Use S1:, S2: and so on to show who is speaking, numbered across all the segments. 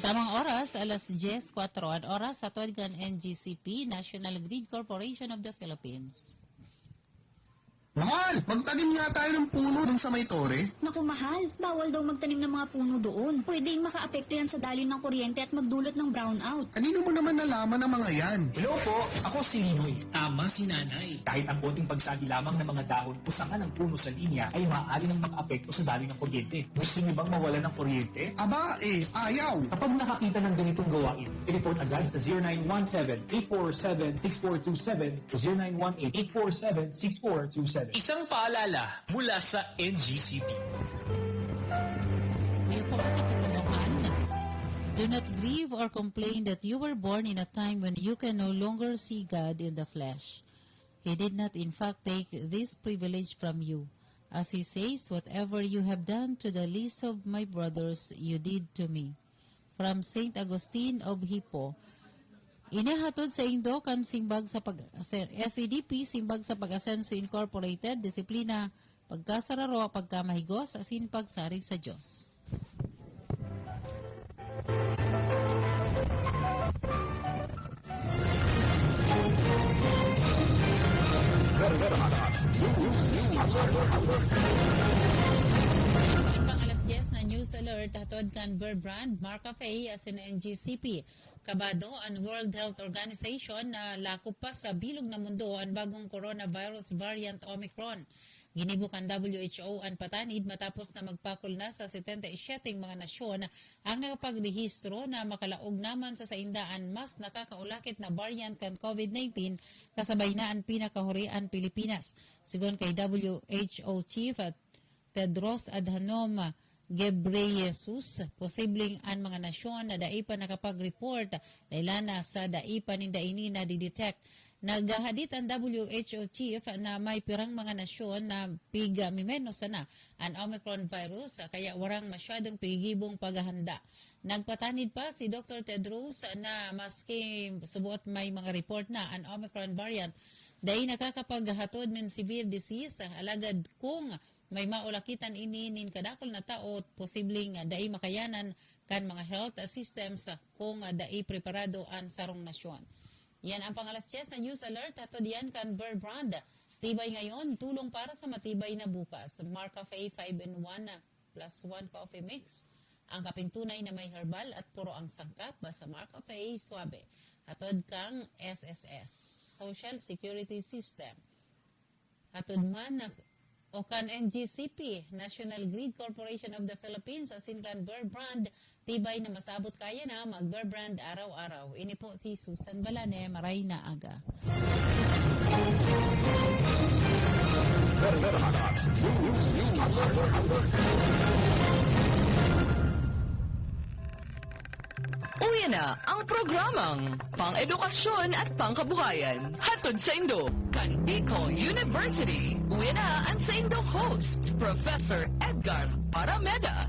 S1: Tamang oras, alas 10:04 ang oras sa Tuwagan NGCP, National Grid Corporation of the Philippines.
S2: Mahal, magtanim nga tayo ng puno dun sa may tore.
S3: Naku mahal, bawal daw magtanim ng mga puno doon. Pwedeng makaapekto yan sa daloy ng kuryente at magdulot ng brownout.
S2: Kanino mo naman nalaman ang mga yan?
S4: Hello po, ako si Ninoy. Tama si Nanay. Kahit ang konting pagsagi lamang ng mga dahon o sanga ng puno sa linya ay maaari nang makaapekto sa daloy ng kuryente. Gusto niyo bang mawala ng kuryente?
S2: Aba ayaw.
S4: Kapag nakakita ng ganitong gawain, i-report agad sa 0917-847-6427 o 0918-847-6427. Isang paalala mula sa NGCP.
S1: Ngayon po ang nakikitumahan. Do not grieve or complain that you were born in a time when you can no longer see God in the flesh. He did not in fact take this privilege from you. As he says, whatever you have done to the least of my brothers, you did to me. From Saint Augustine of Hippo. Inihatod sa Indo kan simbag sa SEDP, simbag sa Pag-Asenso Incorporated, disiplina, pagkasararo, pagkamahigos, asin pagsarig sa Diyos. Pang alas 10 na news alert, hatod kan Berbrand, Mark Cafe, as in NGCP. Kabado ang World Health Organization na lakop pa sa bilog na mundo ang bagong coronavirus variant Omicron. Ginibuk ang WHO ang patanid matapos na magpakol na sa 77 mga nasyon ang nakapagrehistro na makalaog naman sa saindaan mas nakakaulakit na variant kan COVID-19 kasabay na ang pinakahurian Pilipinas. Sigon kay WHO Chief Tedros Adhanom Ghebreyesus, posibleng ang mga nasyon na daipan nakapag-report dahil na sa daipan nindaini na didetect. Naghahadit ang WHO chief na may pirang mga nasyon na piga-mimenos na ang Omicron virus kaya warang masyadong pigibong paghahanda. Nagpatanid pa si Dr. Tedros na maski subuot may mga report na ang Omicron variant dahil nakakapaghatod ng severe disease alagad kung may maulakitan ini nin kadakol na tao posibleng dai makayanan kan mga health systems kung dai preparado ang sarong nasyon. Yan ang pangalas 10 sa news alert. Ato diyan kan Berbrand. Tibay ngayon, tulong para sa matibay na bukas. Mark Cafe 5-in-1 +1 coffee mix. Ang kapintunay na may herbal at puro ang sangkap basta Mark Cafe suabe. Atod kang SSS, Social Security System. Atod man o kan NGCP, National Grid Corporation of the Philippines, asin kan Berbrand, tibay na masabot kaya na mag-Berbrand araw-araw. Ini po si Susan Balane, maray na aga.
S5: Uwi na ang programang Pang-Edukasyon at Pangkabuhayan. Hatod sa Indo, Kandico University. Uwi na ang sa Indong host, Professor Edgar Parameda.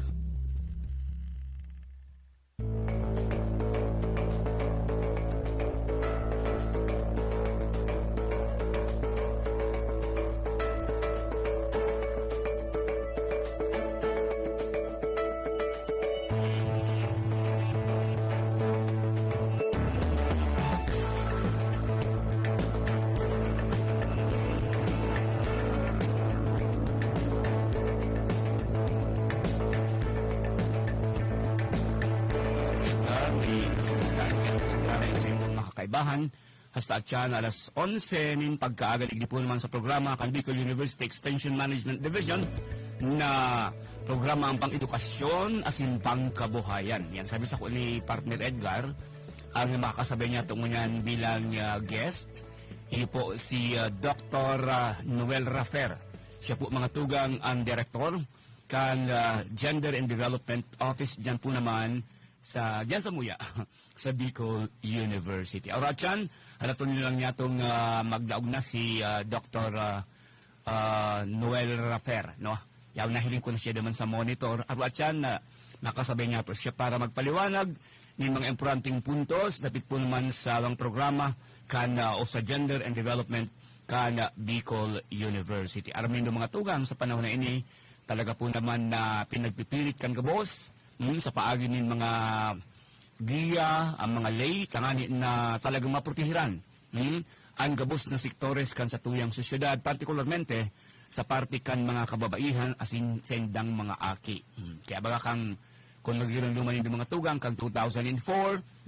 S6: kaibahan. Hasta at siya na alas 11 nin pagkaagal igdi po naman sa programa kan Bicol University Extension Management Division na programa ang pang-edukasyon asin pangkabuhayan. Yan sabi sa ko ni partner Edgar, ang makakasabay niya tungo niyan bilang guest, iyo po si Dr. Noel Rafer. Siya po mga tugang ang director kan Gender and Development Office dyan po naman sa Muya sa Bicol University. Aura dyan, halaton nyo lang niya itong magdaog na si Dr. Noel Rafer. No? Yaw nahiling ko na siya naman sa monitor. Aura dyan, nakasabay niya po siya para magpaliwanag ng mga importanteng puntos dapit po naman sa ang programa kan o sa Gender and Development kan Bicol University. Aramin ng mga tugang sa panahon na ini, talaga po naman na pinagpipilit kan kabos sa paagi ng mga giya, ang mga lay, tangani na talagang maprotehiran ang gabos na sektores kan sa tuyang sosyedad, partikularmente sa parte kan mga kababaihan asin sendang mga aki. Kaya baga kang kung nagilang lumanin ng mga tugang kang 2004,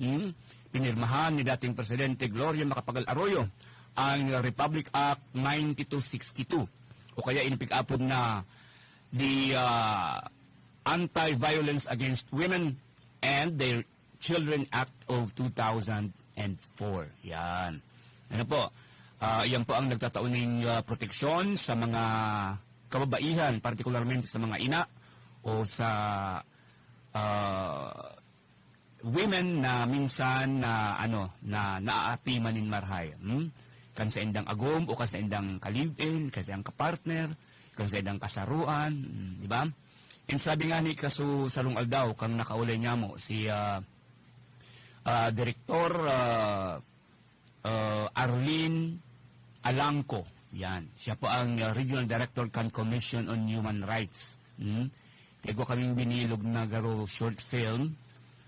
S6: pinirmahan ni dating Presidente Gloria Macapagal Arroyo ang Republic Act 9262 o kaya inipig-apod na the Anti-Violence Against Women and Their Children Act of 2004. Yan. Ano po? Yan po ang nagtatauning proteksyon sa mga kababaihan, partikularmente sa mga ina o sa women na minsan na naaapi manin marhay. Kan sa indang agom o kan sa indang kalibin, kan sa indang kapartner, kan sa indang kasaruan, di ba? And sabi nga ni Kasu Salong Aldaw, kang nakaulay niya mo, si Director Arlene Alangco. Yan. Siya po ang Regional Director kan Commission on Human Rights. Kaya kaming binilog na garo short film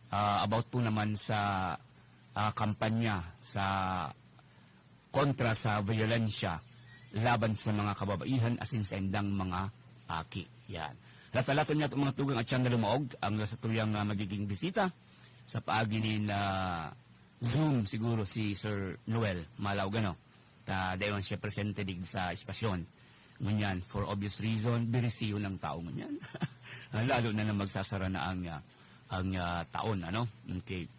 S6: about po naman sa kampanya sa kontra sa violensya laban sa mga kababaihan asin sa endang mga aki. Yan. Latalato niya itong mga tugang at siyang na lumaog ang sa tuyang magiging bisita sa paagi ni Zoom siguro si Sir Noel Malaw gano. Dayon siya presente dig sa istasyon. Ngunyan, for obvious reason, birisiyo ng tao ngunyan. Lalo na magsasara na ang taon, ano? Okay.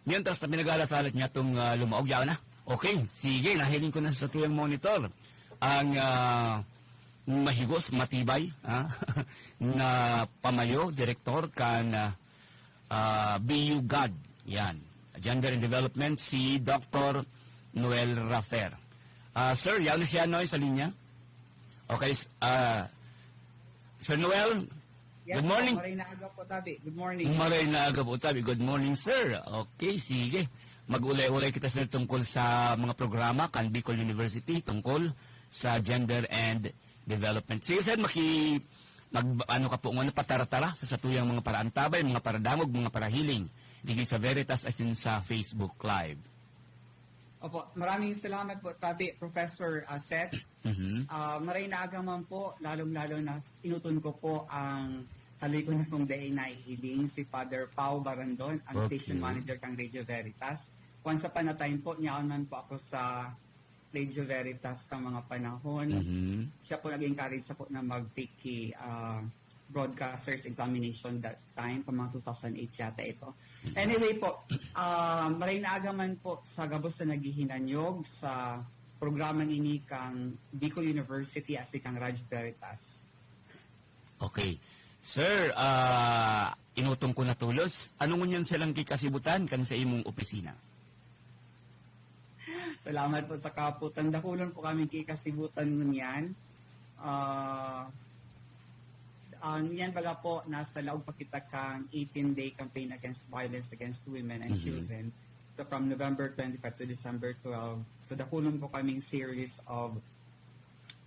S6: Ngayon, tapos na pinag-alatalat niya itong lumaog. Yaw na. Okay, sige, nahiling ko na sa tuyang monitor. Ang mahigos, matibay, na pamayo, direktor kan BU GAD. Yan. Gender and Development, si Dr. Noel Rafer. Sir, yaw na siya, Noy, sa linya? Okay, Sir Noel,
S7: yes,
S6: good morning.
S7: Maray na aga po, Tabi. Good morning.
S6: Maray na aga po, Tabi. Good morning, sir. Okay, sige. Mag-ulay-ulay kita, sir, tungkol sa mga programa kan Bicol University, tungkol sa Gender and Development. Sige, sir, ano ka po, patara-tara sa satuyang mga paraantabay, mga paradamog, mga parahiling. Digi sa Veritas as in sa Facebook Live.
S7: Opo, maraming salamat po, Tabi, Professor Seth. Maray na aga man po, lalong-lalo na inutun ko po ang haloy ko na pong day na ihiling si Father Pao Barandon, ang station manager kang Radio Veritas. Once upon a time po, niyaan man po ako sa Radio Veritas ng mga panahon. Siya po nag-encourage sa po na mag-take broadcasters examination that time, pa mga 2008 yata ito. Anyway po, maray na aga man po sa gabos na naghihinanyog sa programang ini kang Bicol University as ikang Radio Veritas.
S6: Okay. Sir, inutong ko na tulos. Anong ngunyan silang kikasibutan kan sa imong opisina?
S7: Salamat po sa kaputan. Dakulon po kami kikasibutan ngunyan. Yan baga po, nasa laog pakita kang 18-day campaign against violence against women and children. So from November 25 to December 12. So dakulon po kaming series of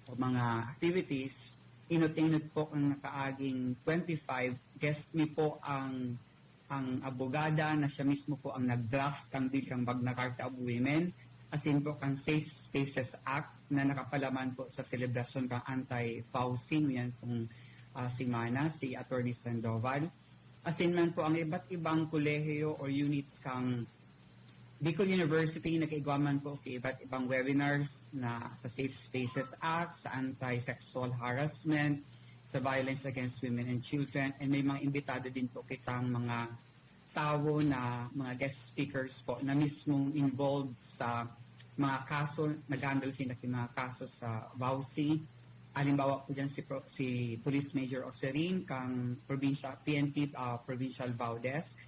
S7: mga activities. Inut-inut po ang nakaaging 25. Guest me po ang abogada na siya mismo po ang nag-draft kang bill kang Magna Carta of Women. Asin po kang Safe Spaces Act na nakapalaman po sa selebrasyon kang anti-housing. Yan pong si Mana, si Attorney Sandoval. Asin man po ang iba't ibang kolehiyo or units kang Bicol University, nag-igwaman po kay iba't ibang webinars na sa Safe Spaces Act, sa anti-sexual harassment, sa violence against women and children, and may mga imbitado din po kitang mga tao na mga guest speakers po na mismong involved sa mga kaso, nag-handle sila ng mga kaso sa VAUSI. Halimbawa po dyan si Police Major Oserin, kang PNP Provincial VAU Desk,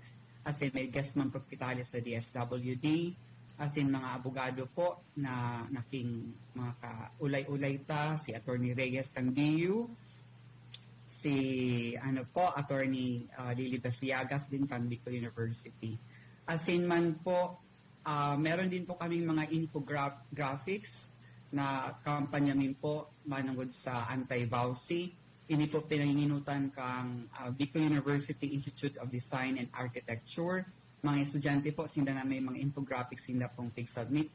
S7: as in may guest man po kitali sa DSWD, as in mga abogado po na naking mga kaulay-ulay ta, si Attorney Reyes Candiu, si Attorney Lilibeth Viagas din kang Bicol University. As in man po, meron din po kaming mga infographics na kampanya min po manungod sa anti-VAUSI. Ini po pinanginginutan kang Bicol University Institute of Design and Architecture. Mga estudyante po, sinda na may mga infographics sinda pong pig-submit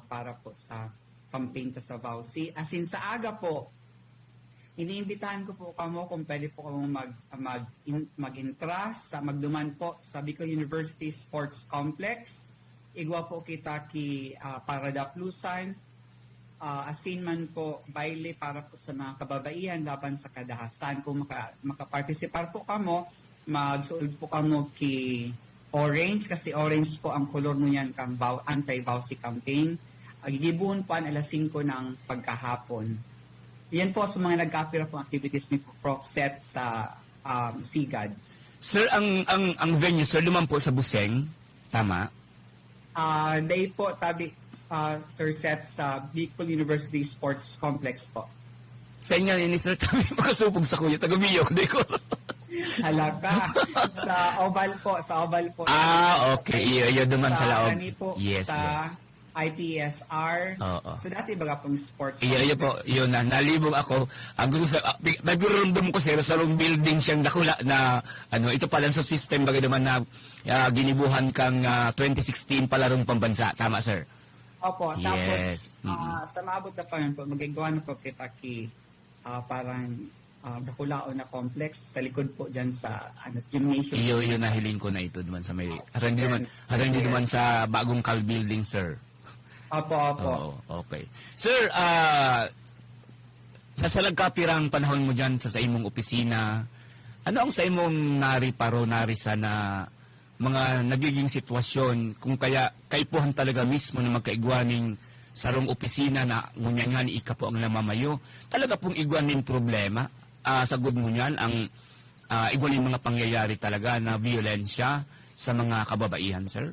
S7: para po sa campaign ta sa VAUSI. As in, sa aga po, iniimbitahan ko po kamo kung pwede po kamo mag-intras, magduman po sa Bicol University Sports Complex. Igwa po kita para Daplusan, asin man po baile para po sa mga kababaihan laban sa kadahasan. Kung makaparticipar po kamo, magsuod po kamo ki orange, kasi orange po ang color mo yan kang anti-VAUSI campaign. Gigibuon po ang alas 5 ng pagkahapon. Yan po sa mga nag-apira po activities ni Prof. Seth sa SIGAD.
S6: Sir, ang venue, sir, luman po sa Buseng, tama?
S7: Day po, Sir Seth, sa Bicol University Sports Complex po.
S6: Sa inyo, ini sir, kami makasupog sa kuya, taga-biyo, di ko.
S7: Halaka. Sa oval po.
S6: Okay. Iyo naman sa laog. Yes,
S7: sa
S6: yes.
S7: IPSR.
S6: Oo.
S7: So dati baga pong sports.
S6: Iyo po, yun na. Nalibog ako. Ang gusto sa, nagurundom ko sir, sa long building siyang nakula na, ito pala sa system bagay naman na ginibuhan kang 2016 pala rong pambansa. Tama, sir?
S7: Opo.
S6: Yes.
S7: Tapos, sa maabot na pa yun po, magagawa na po kita parang Dakulao na complex sa likod po dyan sa gymnasium.
S6: Iyo nahiling ko na ito naman sa may harang naman sa bagong Cal building, sir.
S7: Opo.
S6: Oo, okay. Sir, sa salagkapirang panahon mo dyan sa imong opisina, ano ang sa imong narisa na mga nagiging sitwasyon kung kaya kaipuhan talaga mismo na magkaigwaning sarong opisina na ngunyan nga ni ika po ang namamayo, talaga pong igwaning problema? Sagod ngunyan ang igwaning mga pangyayari talaga na violensya sa mga kababaihan, sir?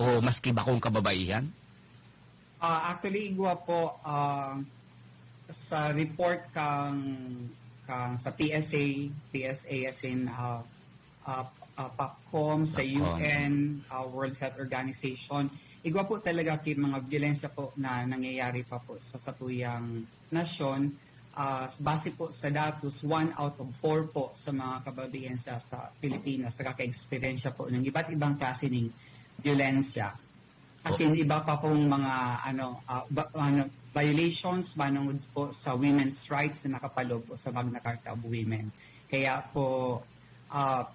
S6: O maski ba kung kababaihan?
S7: Actually, igwa po sa report kang sa PSA as in PACCOM, sa UN, World Health Organization, igwa po talaga kay mga violensya po na nangyayari pa po sa satuyang nasyon. Base po sa datos, 1 out of 4 po sa mga kababaihan sa Pilipinas sa kaka-experiensya po ng iba't ibang klase ng violensya. As in, iba pa pong mga violations manungod po sa women's rights na nakapaloob po sa Magna Carta of Women. Kaya po,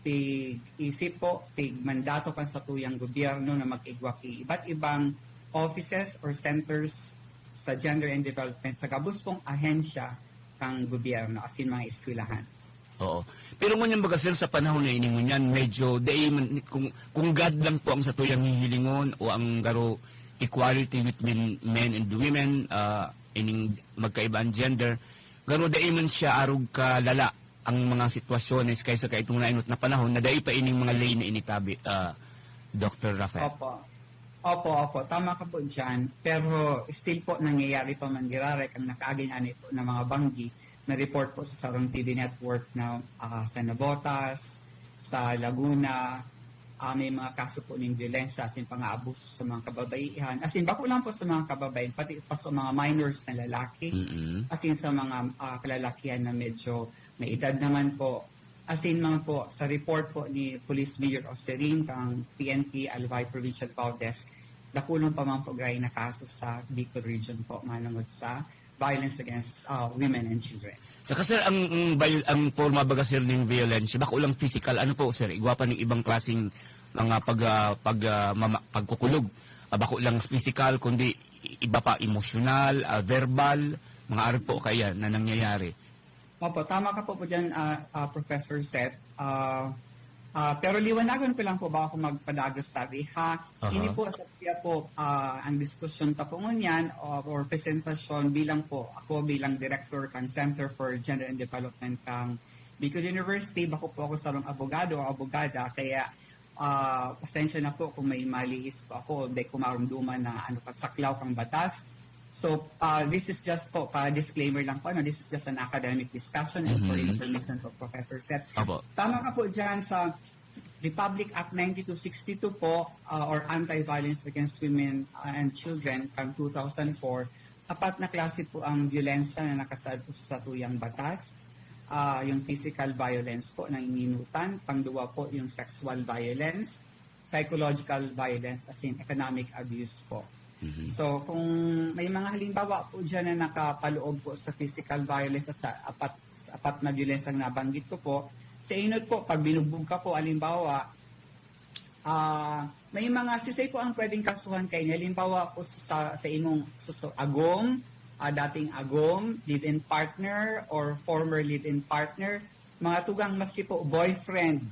S7: pig-isip po, pig-mandato pa sa tuyang gobyerno na mag-igwa kay iba't ibang offices or centers sa gender and development sa kabus pong ahensya ng gobyerno, as in mga eskwelahan.
S6: Oo. Pero ngunyan baga sir, sa panahon na ini ngunyan, medyo, kung God lang po ang satuyang hihilingon o ang garo equality between men and women, ining magkaibang gender, garo daiman siya arog kalala ang mga sitwasyones kaysa kaitong nainot na panahon na dai pa ining mga lay na initabi, Dr. Rafael.
S7: Opo. Tama ka po dyan. Pero still po nangyayari pa man dirarek ang nakaagin-ani po ng mga banggi na report po sa Sarong TV Network na sa Navotas, sa Laguna, may mga kaso po ng violensya at yung pang-aabuso sa mga kababaihan. As in, bako lang po sa mga kababaihan, pati pa sa mga minors na lalaki. As in, sa mga kalalakihan na medyo may edad naman po. As in, mga po, sa report po ni Police Major Oserin, kang PNP Albay Provincial VAU Desk, dakulong pa man po gray na kaso sa Bicol Region po, manungod sa violence against women and children.
S6: Saka sir, ang forma baga sir ng violence, baka ulang physical, ano po sir, igwa pa ng ibang klaseng mga pagkukulog bako lang physical, kundi iba pa emosyonal, verbal, mga ari po kaya na nangyayari.
S7: Opo, tama ka po dyan, Professor Seth. Pero liwanagan ko lang po ba ako magpadagos tabi, ha? Ini po sa kaya po ang diskusyon ta po ngunyan or presentasyon ako bilang Director ng Center for Gender and Development ng Bicol University. Bako po ako sa mga abogado o abogada, kaya pasensya na po kung may malihis po ako, di ko marumduman na saklaw kang batas. So, this is just po, disclaimer lang po, this is just an academic discussion and for information for Professor Seth. Tama ka po dyan sa Republic Act 9262 po, or Anti-Violence Against Women and Children from 2004. Apat na klase po ang violensya na nakasaad po sa tuyang batas. Yung physical violence po na ininutan, pangduwa po yung sexual violence, psychological violence, as in economic abuse po. So, kung may mga halimbawa po dyan na nakapaloob po sa physical violence at sa apat na violence ang nabanggit ko po, sa inot po, pag binugbog ka po, halimbawa, may mga sisay po ang pwedeng kasuhan kayo. Halimbawa po sa imong agom, dating agom, live-in partner, or former live-in partner, mga tugang maski po boyfriend,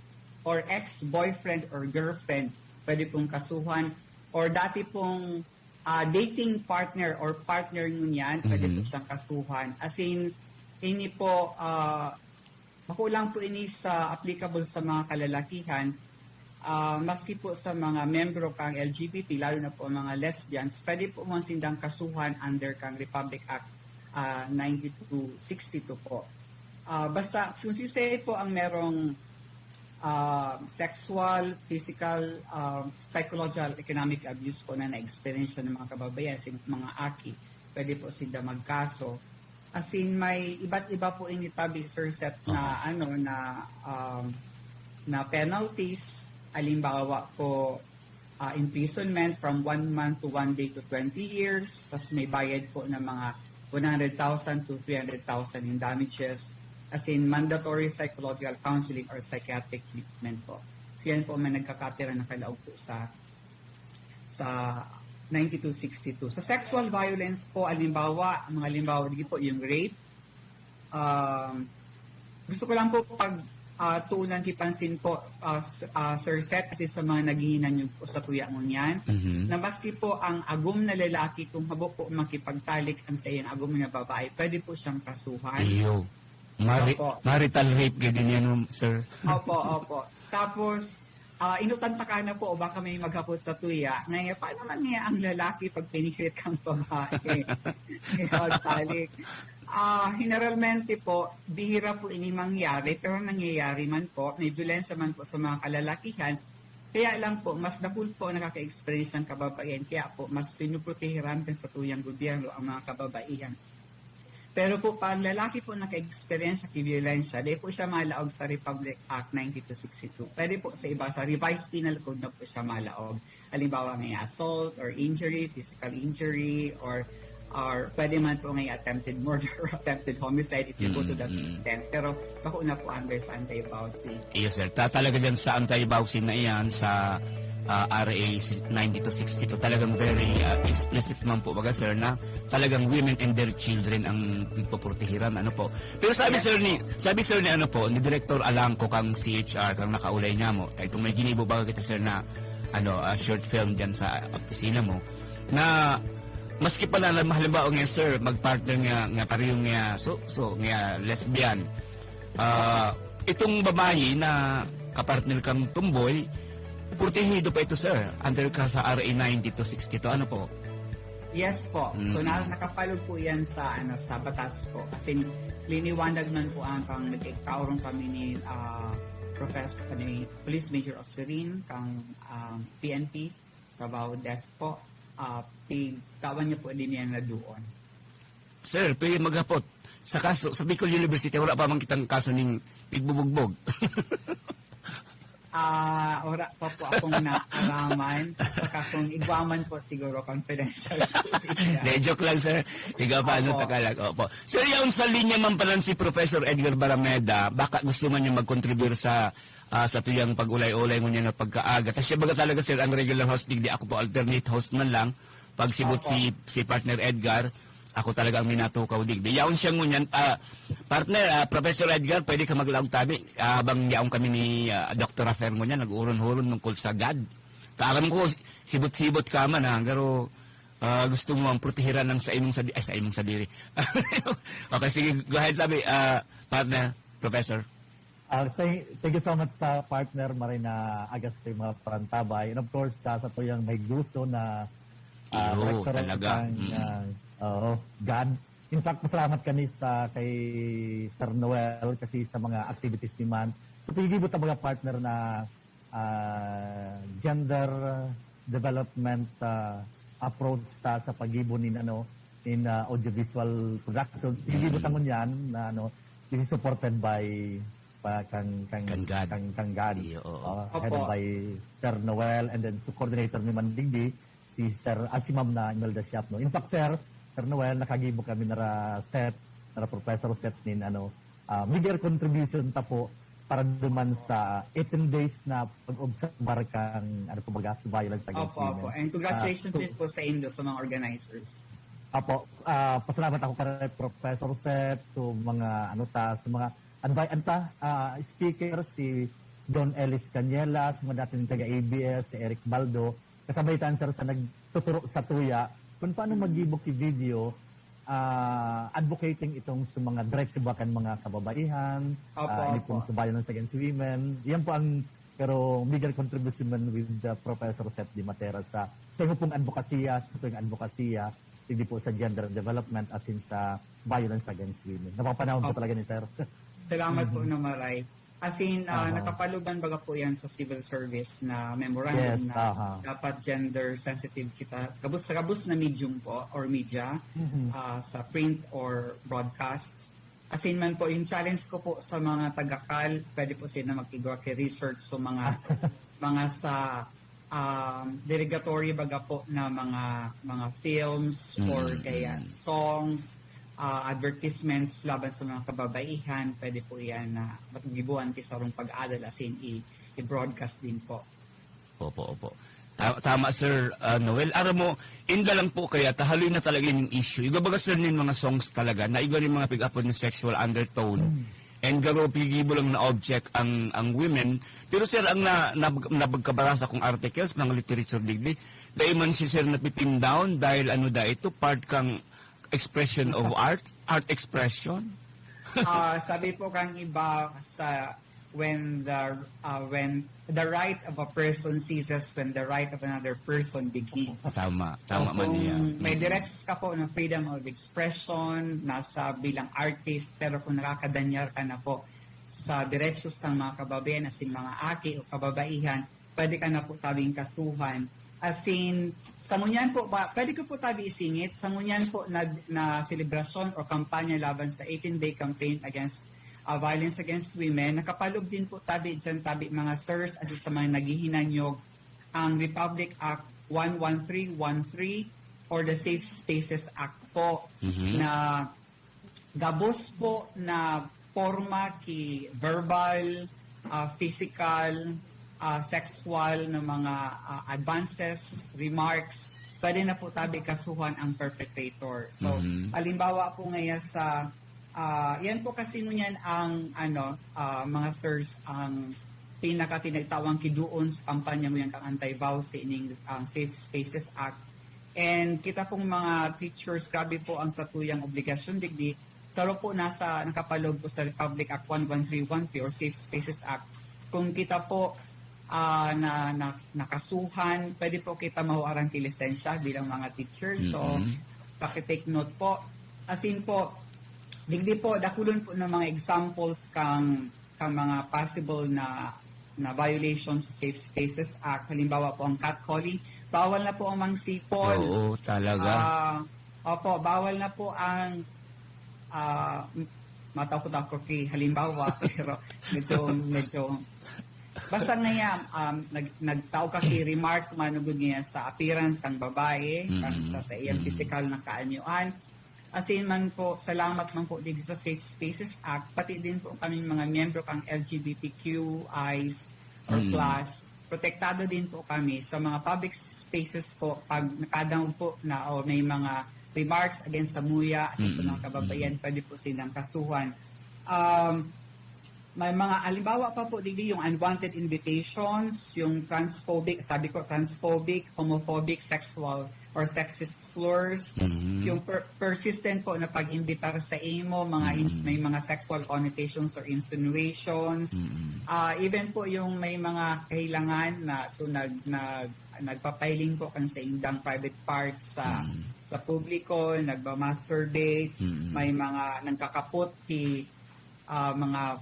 S7: or ex-boyfriend or girlfriend, pwede pong kasuhan, or dati pong dating partner or partner nyo yan, pwede po siyang kasuhan. As in, ini po, makulang po ini sa applicable sa mga kalalakihan, maski po sa mga membro kang LGBT, lalo na po mga lesbians, pwede po mga sindang kasuhan under kang Republic Act 9262 po. Basta, kung sisay po ang merong sexual, physical, psychological, economic abuse po na na-experience ng mga kababayan, mga aki, pwede po sila magkaso. As in, may iba't iba po initabi, Sir Seth, na na penalties, alimbawa po imprisonment from 1 month to 1 day to 20 years, tapos may bayad po ng mga 100,000 to 300,000 in damages, as in mandatory psychological counseling or psychiatric treatment po. So yan po may nagkakapira na kalaog po sa 9262. Sa sexual violence po, mga halimbawa dito po yung rape. Gusto ko lang po tuunan kipansin po, Sir Seth, kasi sa mga naghihinan yung po sa tuya mo niyan, na maski po ang agum na lalaki, kung habo po makipagtalik ang sa iyang agum na babae, pwede po siyang kasuhan.
S6: Iyo. Marital rape, ganyan yan, sir.
S7: Opo. Tapos, inutanta ka na po, o baka may maghapot sa tuya. Ngayon, paano man niya ang lalaki pag pinikilit kang babae? Talik. Generalmente po, bihira po ini mangyari, pero nangyayari man po, may violensya man po sa mga kalalakihan. Kaya lang po, mas napul po nakaka-experience ng kababaihan. Kaya po, mas pinuprotehiran din sa tuyang gobyerno ang mga kababaihan. Pero po, pag lalaki po naka-experience sa violensya, di po siya malaog sa Republic Act 9262. Pwede po sa iba, sa Revised Penal Code na po siya malaog. Halimbawa may assault or injury, physical injury, or pwede man po ngay attempted murder or attempted homicide if you go to that extent. Pero bako na po under sa anti-bawsi.
S6: Yes, sir. Talaga dyan sa anti-bawsi na iyan, sa RA 9262, talagang very explicit naman po baga, sir, na talagang women and their children ang pagpoprotehiran, ano po. Pero sabi sir ni ano po, ni Director Alangco kang CHR kang nakaulay niya mo, kaya kung may ginibo baga kita, sir, na short film dyan sa opisina mo, na maski pala na halimbawa nga, sir, magpartner nga parehong nga nga lesbian, itong babae na kapartner kang tumboy, protehido pa ito, sir, under ka sa RA 9262, ano po?
S7: Yes po. So nakapalog po yan sa batas po. Kasi liniwanag man po ang kang nag-ikaurong kami ni Professor Police Major Osserin kang PNP sa bawat desk po. Tawan niyo po din yan na doon.
S6: Sir, pwede maghapot. Sa kaso, sa Bicol University, wala pa mang kitang kaso ng pigbubugbog.
S7: Ora pa po akong naaraman. Saka kung igwaman po siguro confidential.
S6: Joke lang, sir. Ikaw pa takalag. Opo. Sir, yung sa linya man pala si Professor Edgar Barameda, baka gusto man niya mag-contribute sa sa tuyang pag-ulay-ulay mo niya na pagkaaga. Tapos siya baga talaga sir ang regular host, di ako po alternate host man lang. Pag sibot si partner Edgar, ako talaga ang minatukaw digdi. Yaon siya ngunyan, partner, Professor Edgar, pwede ka maglaog tabi. Habang yaon kami ni Dr. Rafer ngunyan, nag-uron-huron nungkol sa God. Kaalam ko, sibot-sibot ka man ha, pero gusto mo ang protehiran ng sa imong sadiri. Okay, sige, go ahead tabi, partner, Professor.
S8: Thank you so much sa partner Marina Agasti mga parantabay. And of course, sa to yung may gusto na
S6: talaga.
S8: God. In fact, masalamat kami kay Sir Noel kasi sa mga activities ni Man. So, pigibot ang mga partner na gender development approach sa pag-ibon in audiovisual productions. Pigibot ang yan na this is supported by kang God. Headed by Sir Noel and then coordinator ni Mandigdi si Sir Asimam na Imelda Siap. In fact, Sir Noel, nakagibo kami na professor set nin bigger contribution ta po para duman sa 18 days na pag-obserbar kang sa violence against women.
S7: And congratulations din po sa Indo, sa mga organizers.
S8: Pasalamat ako kay Professor Seth, so mga sa mga speaker si Don Ellis Canielas, mga dating taga-ABS, si Eric Baldo, kasabay sir sa nagtuturo sa tuya kung paano mag-ebook video advocating itong sa mga direksibakan mga kababaihan, itong sa violence against women. Yan po ang pero bigger contribution with Professor Seth Di Matera sa pong advokasya, hindi po sa gender development as in sa violence against women. Napapanahon po talaga ni Sir.
S7: Salamat po na maray. As in, nakapaluban baga po yan sa civil service na memorandum na dapat gender sensitive kita. Kabus na medium po or media sa print or broadcast. As in man po, yung challenge ko po sa mga taga-KAL, pwede po sila mag-igawa kay research so mga sa derogatory baga po na mga films or kaya songs, advertisements laban sa mga kababaihan, pwede po yan na matugibuan kisarong pag-adal as in i-broadcast din po.
S6: Opo. Tama, Sir Noel. Aram mo, inda lang po kaya, tahaloy na talaga yung issue. Igabaga, sir, yung mga songs talaga, na iga yung mga pick-up ng sexual undertone, and garo, pigibo lang na object ang women. Pero, sir, ang nabagkabarasa kong articles, mga literature digdi, dahil man si sir napipin down dahil ito, part kang expression of art expression.
S7: Sabi po kang iba sa when the right of a person ceases when the right of another person begins.
S6: Tama man niya.
S7: May directions ka po ng freedom of expression nasa bilang artist, pero kung nakakadanyar ka na po sa directions ng mga kababaihan as in mga aki o kababaihan, pwede ka na po tabing kasuhan. As in, sangunyan po ba, pwede ko po tabi isingit, sangunyan po na selebrasyon o kampanya laban sa 18-day campaign against violence against women. Nakapalob din po tabi mga sirs as sa mga naghihinanyog ang Republic Act 11313 or the Safe Spaces Act po na gabos po na forma ki verbal, physical, sexual na mga advances, remarks, pwede na po tabi kasuhan ang perpetrator. So, halimbawa po ngayon sa yan po kasi ngunyan ang mga sirs ang pinaka-tinagtawang kiduon sa kampanya mo yung kang anti-vowsy ining Safe Spaces Act. And kita pong mga teachers, grabe po ang satuyang obligasyon digdi. Saro po nakapalog po sa Republic Act 11313 or Safe Spaces Act. Kung kita po na nakasuhan, pwede po kita mahuarang kilisensya bilang mga teachers. So, pakitake note po. As in po, digdi po, dakulon po ng mga examples kang mga possible na violations sa Safe Spaces Act. Halimbawa po ang catcalling. Bawal na po ang mangsipol.
S6: Oo, talaga.
S7: Opo, bawal na po ang matakot ako halimbawa, pero medyo basta ngayon, nagtao ka kay remarks manugod niya sa appearance ng babae, sa iyang physical na kaanyuan. Asin man po, salamat man po dito sa Safe Spaces Act, pati din po kami mga miyembro kang LGBTQIs or plus, protektado din po kami sa mga public spaces po pag nakadang po na o may mga remarks against sa muya, sa mga kababayan, pwede po silang kasuhan. May mga alimbawa pa po dito yung unwanted invitations, yung transphobic, sabi ko transphobic, homophobic, sexual or sexist slurs, yung persistent po na pag-imbitar sa imo, may mga sexual connotations or insinuations, even po yung may mga kahilangan na so nagpapiling po kan sa indang private parts sa publiko, nagba-masturbate, may mga nagkakapot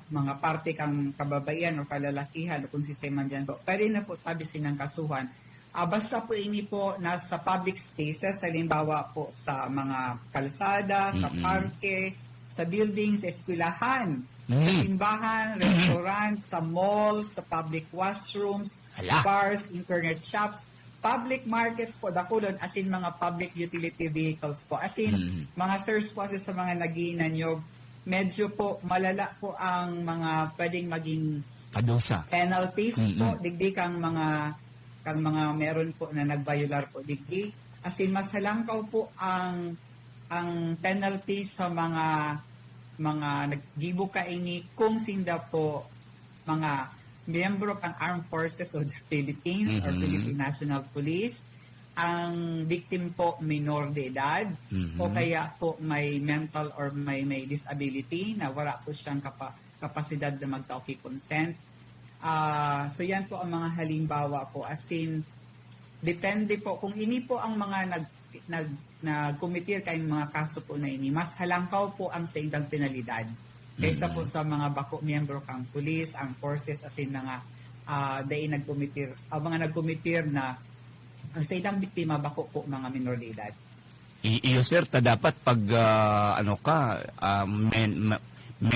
S7: mga parte kang kababaihan o kalalakihan o kung sistema dyan po, pwede na po tabisin ng kasuhan. Basta po ini po nasa public spaces, halimbawa po sa mga kalsada, sa parke, sa buildings, sa eskwelahan, sa simbahan, restaurants, sa malls, sa public washrooms, bars, internet shops, public markets po, dakulon, as in mga public utility vehicles po, as in mga sirs po sa mga nagiinan nyo, medyo po malala po ang mga pwedeng maging
S6: padusa
S7: penalties po, digdi kang mga meron po na nagbayular po digdi. As in masalangkaw po ang penalties sa mga naggibo kaini kung sinda po mga miyembro ng Armed Forces of the Philippines or Philippine National Police, ang victim po minor de edad o kaya po may mental or may disability na wala po siyang kapasidad na magtauki consent. So yan po ang mga halimbawa po, as in depende po kung ini po ang mga nagkumitir kayong mga kaso po na ini, mas halangkaw po ang sa indang penalidad kaysa po sa mga bako miyembro kang police, ang forces, as in nga mga nagkumitir na ang sa idang biktima bako po mga minor de edad.
S6: Iyo sir, dapat pag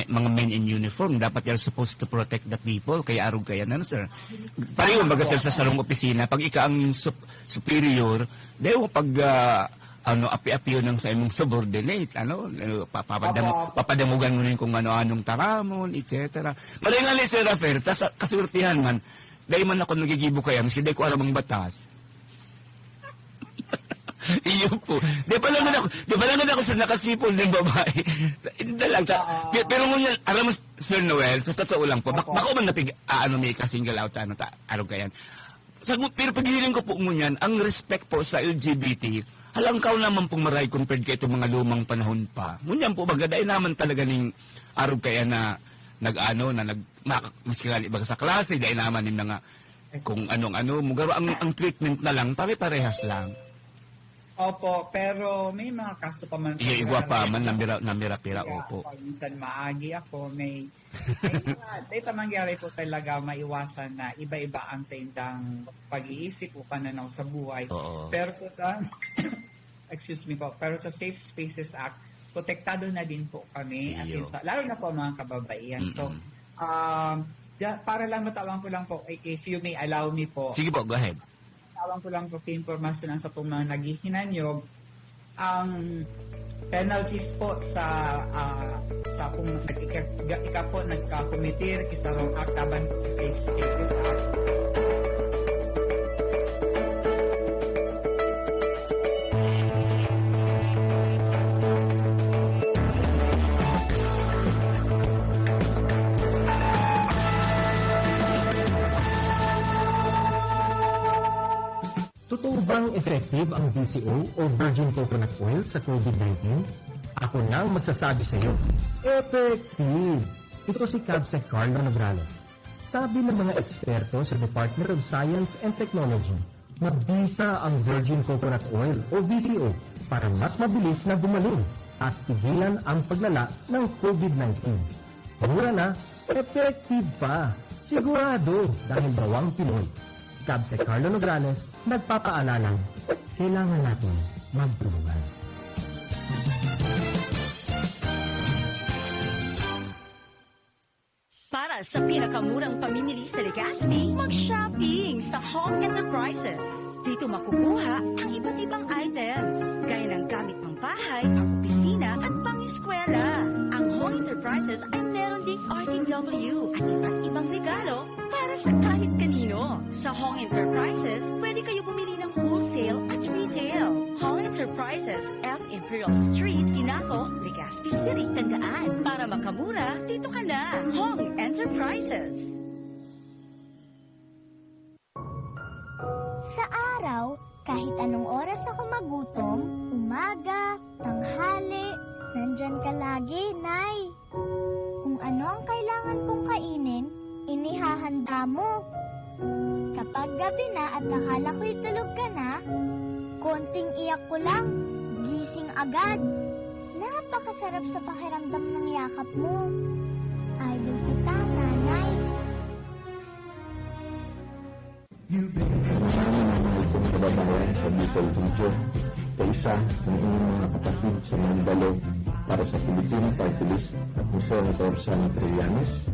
S6: mga men in uniform, dapat you're supposed to protect the people, kaya arog kaya na sir. Pareho baga sir sa salong opisina, pag ika ang superior, dahil pag api-apiyo ng sa imong subordinate, papadamugan mo rin kung ano-anong taramon, etc. Maringali sir Rafael, kasurtihan man, dahil man ako nagigibo kaya, maski dahil ko alam ang batas. Iyo po. Di ba lang ako sa nakasipol ng babae. Pero ngunyan, alam mo, Sir Noel, sa totoo lang po, bako man may ka-single out, araw kayan. Pero paghihiling ko po ngunyan, ang respect po sa LGBT, halangkaw naman pong maray compared kay itong mga lumang panahon pa. Ngunyan po, bagadain naman talaga ning araw kaya na maski nga sa klase, dahil naman yung mga kung anong-ano, mugaro ang treatment na lang, pare-parehas lang.
S7: Opo, pero may mga kaso pa man.
S6: Igwa pa man, namira-pira, opo.
S7: Minsan maagi ako, may dito mangyari po talaga maiwasan na iba-iba ang sa indang pag-iisip o pananaw sa buhay.
S6: Oo.
S7: Pero po sa, pero sa Safe Spaces Act, protektado na din po kami. As in, lalo na po mga kababaihan. So, para lang matawang ko lang po, if you may allow me po.
S6: Sige po, go ahead.
S7: Tawang ko lang po informasyon sa pong mga naghihinanyog, ang penalties po sa kung ika po nagka-committer kisarong aktaban po sa Safe Spaces Act.
S9: Totoo bang effective ang VCO o Virgin Coconut Oil sa COVID-19? Ako nang magsasabi sa iyo, effective! Ito si Cabsec Carlo Nograles. Sabi ng mga eksperto sa Department of Science and Technology, mabisa ang Virgin Coconut Oil o VCO para mas mabilis na gumaling at tigilan ang paglala ng COVID-19. Mura na, effective pa. Sigurado dahil bawang Pinoy. Cabsec Carlo Nograles, nagpapaalalang kailangan natin magtulungan.
S10: Para sa pinakamurang pamimili sa Legazpi, mag-shopping sa Home Enterprises. Dito makukuha ang iba't ibang items, gaya ng gamit pang bahay, pang opisina, Enterprises ay meron ding RTW at iba't ibang regalo para sa kahit kanino. Sa Hong Enterprises, pwede kayo bumili ng wholesale at retail. Hong Enterprises, F Imperial Street, Quinaco, Legazpi City. Tandaan, para makamura, dito ka na. Hong Enterprises.
S11: Sa araw, kahit anong oras ako magutom, umaga, tanghali, nandyan ka lagi, Nay. Kung ano ang kailangan kong kainin, inihahanda mo. Kapag gabi na at akala ko'y tulog ka na, konting iyak ko lang, gising agad. Napakasarap sa pakiramdam ng yakap mo. Idol kita, Nanay.
S12: Maraming kong kababayan sa Bicol Region, kaisa ng inyong mga kapatid sa Mandalo para sa Filipino Party List at ni Senator Sani Trillanes.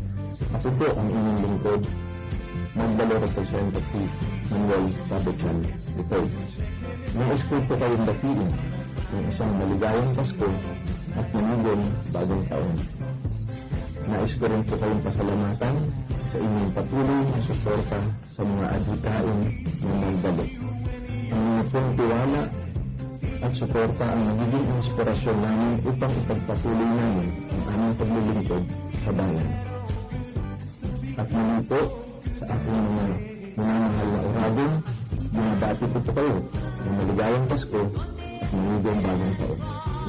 S12: Ako po ang inyong lingkod, Mandalo Representative Manuel Cabechan III. Nais ko po kayong batiin ng isang maligayang Pasko at manigong bagong taon. Nais ko rin po kayong pasalamatan sa inyong patuloy na suporta sa mga adhikain ng Mandalo. Ang inyong pong tiwala at suporta ang magiging inspirasyon namin upang ipagpatuloy namin ang aming paglilingkod sa bayan. At muli po sa aking mga minamahal na oradong, binabati ko po kayo ng maligayang Pasko at manigong bagong taon.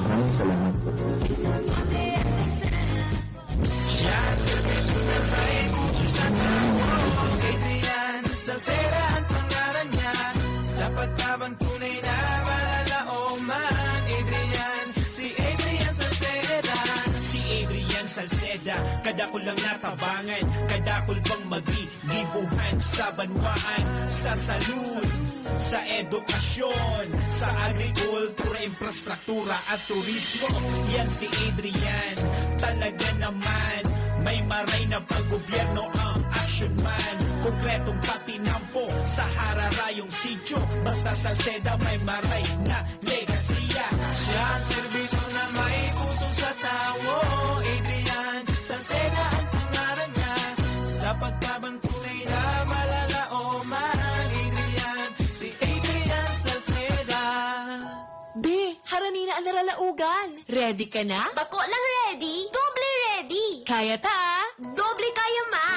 S12: Maraming salamat po.
S13: Adrian Salceda ang pangalan niya, sa pagtabang tunay na malalaoman. Si Adrian Salceda. Si Adrian Salceda, kadakol lang natabangan, kadakol bang magigibuhan sa banwaan, sa salud, sa edukasyon, sa agrikultura, infrastruktura at turismo. Yan si Adrian, talaga naman may maray na paggobyerno ang action man. Konkretong patinampo sa hararayong sityo, basta Salceda may maray na legasiya. Siya ang servidor na may puso sa tao. Adrian Salceda ang pangalan niya, sa pagtabang tunay na malalaoman. Si Adrian Salceda.
S14: Be, harani na ang naralaugan. Ready ka na?
S15: Bako lang ready, doble ready.
S14: Kaya ta?
S15: Doble kaya ma.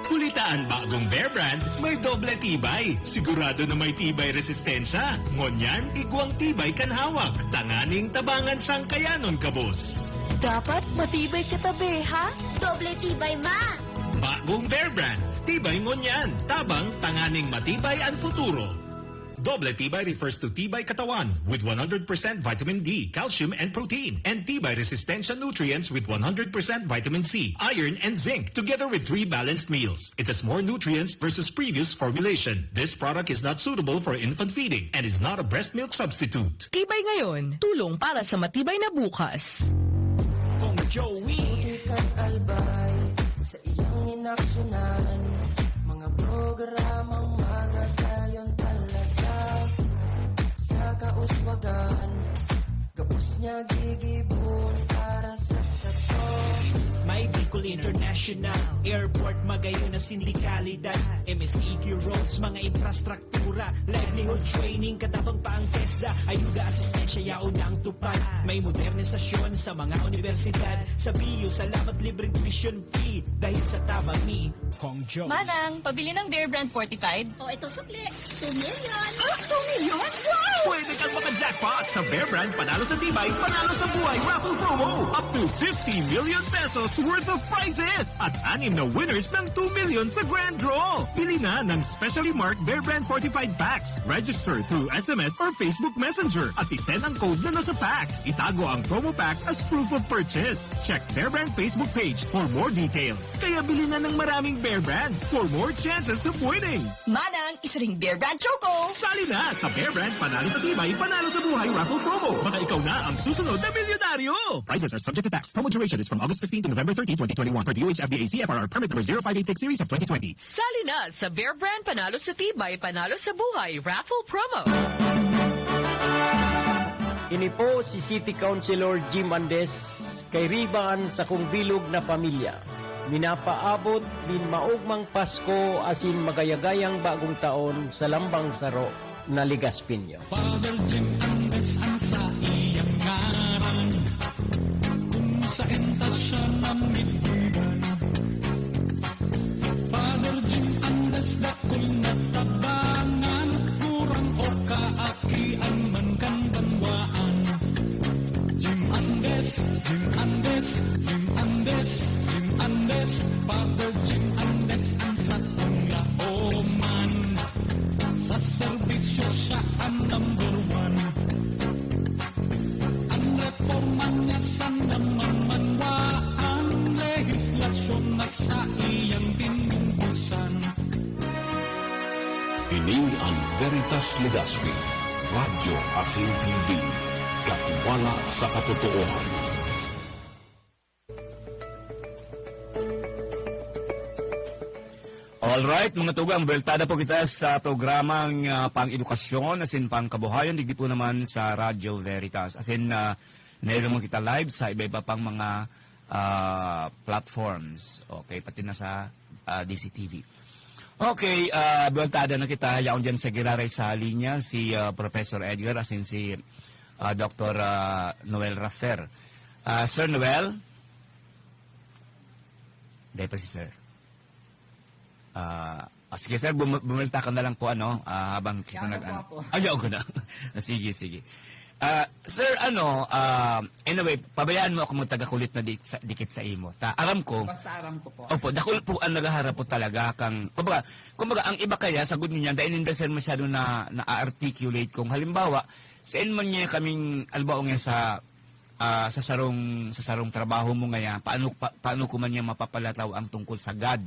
S16: Kulitaan bagong Bear Brand, may doble tibay. Sigurado na may tibay resistensya. Ngonyan, igwang tibay kanhawak. Tanganing tabangan siyang kayanon kabos.
S14: Dapat matibay ka tabi, ha?
S15: Doble tibay ma.
S16: Bagong Bear Brand, tibay ngonyan. Tabang tanganing matibay ang futuro. Doble tibay refers to tibay katawan with 100% vitamin D, calcium, and protein, and tibay resistensya nutrients with 100% vitamin C, iron, and zinc, together with 3 balanced meals. It has more nutrients versus previous formulation. This product is not suitable for infant feeding and is not a breast milk substitute.
S5: Tibay ngayon, tulong para sa matibay na bukas.
S13: Kung Joey
S17: kang albay sa iyong inaksyonan, mga programang magagayon talaga sa kauswagan, gabos niya gigibon para sa sato.
S13: May Bicol International Airport, magayon na sindikalidad, MSEQ roads, mga infrastruktura, livelihood training, katabang pa ang TESDA, ayuda, asistensya, yaon ang tupad. May modernisasyon sa mga universidad, sa BU, salamat libreng tuition fee, dahil sa tabang ni Kong Joey.
S14: Manang, pabili ng Bear Brand Fortified.
S3: O, ito sukli. 2 million.
S14: 2 million? Wow!
S16: Pwede kang maka-jackpot sa Bear Brand Panalo sa Tibay, Panalo sa Buhay raffle promo. Up to 50 million pesos worth of prizes at 6 na winners ng 2 million sa grand draw. Pili na ng specially marked Bear Brand Fortified packs. Register through SMS or Facebook Messenger at isend ang code na nasa pack. Itago ang promo pack as proof of purchase. Check Bear Brand Facebook page for more details. Kaya bili na ng maraming Bear Brand for more chances of winning.
S14: Manang, isa ring Bear Brand Choco.
S16: Sali na sa Bear Brand Panalo sa Tibay, Panalo sa Buhay raffle promo. Baka ikaw na ang susunod na milyonaryo. Prizes are subject to tax. Promo duration is from August 15 to November 30, 2021 per DOH FDA CFRR permit number 0586 series of 2020.
S5: Sali na sa Bear Brand Panalo sa Tibay, Panalo sa Buhay raffle promo.
S18: Ini po si City Councilor Jim Andes kay riban sa kong bilog na pamilya. Minapaabot din maugmang Pasko asin magayagayang bagong taon sa lambang saro na Ligaspinyo.
S13: Father Jim Andes ang sa iyang ngaran, kung sa entas siya namitigan. Father Jim Andes dakol na tabangan, kurang o kaakian man kan banwaan. Jim Andes, Jim Andes, Jim Andes, Jim Andes, Father Jim Andes ang sa tanglaoman. Sa serbisyo siya ang number one. Ang reforma niya sa namamanwaan, legislasyon na sa iyang tinungkusan.
S19: Ini ang Veritas Legazpi, Radyo Asin TV, katiwala sa katotohanan.
S6: Alright, mga tugang, beltada po kita sa programang pang-edukasyon, asin pang-kabuhayan, digdi po naman sa Radyo Veritas. Asin, naroon mo kita live sa iba-iba pang mga platforms. Okay, pati na sa DCTV. Okay, beltada na kita. Yaon dyan sa Giraray sa linya, si Professor Edgar, asin si Dr. Noel Raffer. Sir Noel? Dahil pa si Sir. Sige sir, bumilta ka na lang po habang kita ayaw ko na. Sige. Sir, anyway, pabayaan mo ako magtagakulit na dikit sa imo. Aram ko.
S7: Basta aram ko po.
S6: Opo, dakul po ang nagaharap po talaga kang, kumbaga ang iba kaya, sagot niya, dahil hindi sir masyado na-articulate kung halimbawa, saan man niya kaming, albaw nga sa sarong trabaho mo ngayon, paano ko man niya mapapalataw ang tungkol sa God?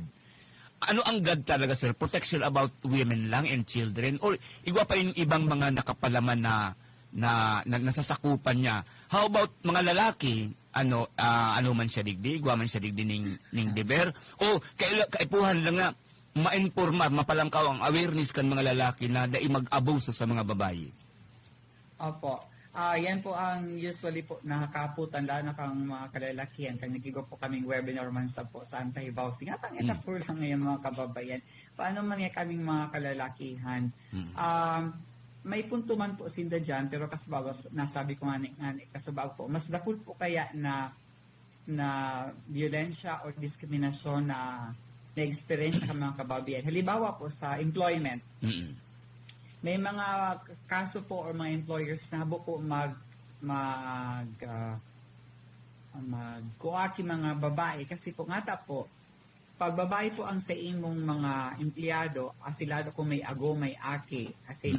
S6: Ano ang God talaga, sir? Protection about women lang and children? Or igwa pa yung ibang mga nakapalaman na nasasakupan niya? How about mga lalaki? Ano man siya digdi? Igwa man siya digdi ning deber? O kaipuhan lang na ma-informa, mapalangkaw ang awareness kan mga lalaki na dai mag-abuso sa mga babae?
S7: Opo. Yan po ang usually po nakakaputan lalo na kang mga kalalakihan. Kang nagigo po kaming webinar man sa po sa anti-housing. At ang po lang ngayon mga kababayan. Paano man nga kaming mga kalalakihan? May punto man po sinda dyan, pero kasabago, nasabi ko nga kasabago po, mas dakul po kaya na violensya or diskriminasyon na experience ng mga kababayan. Halimbawa po sa employment. May mga kaso po or mga employers na po magkuaki mga babae kasi po ngata po pag babae po ang sa imong mga empleyado, asilado kung may ago, may aki, kasi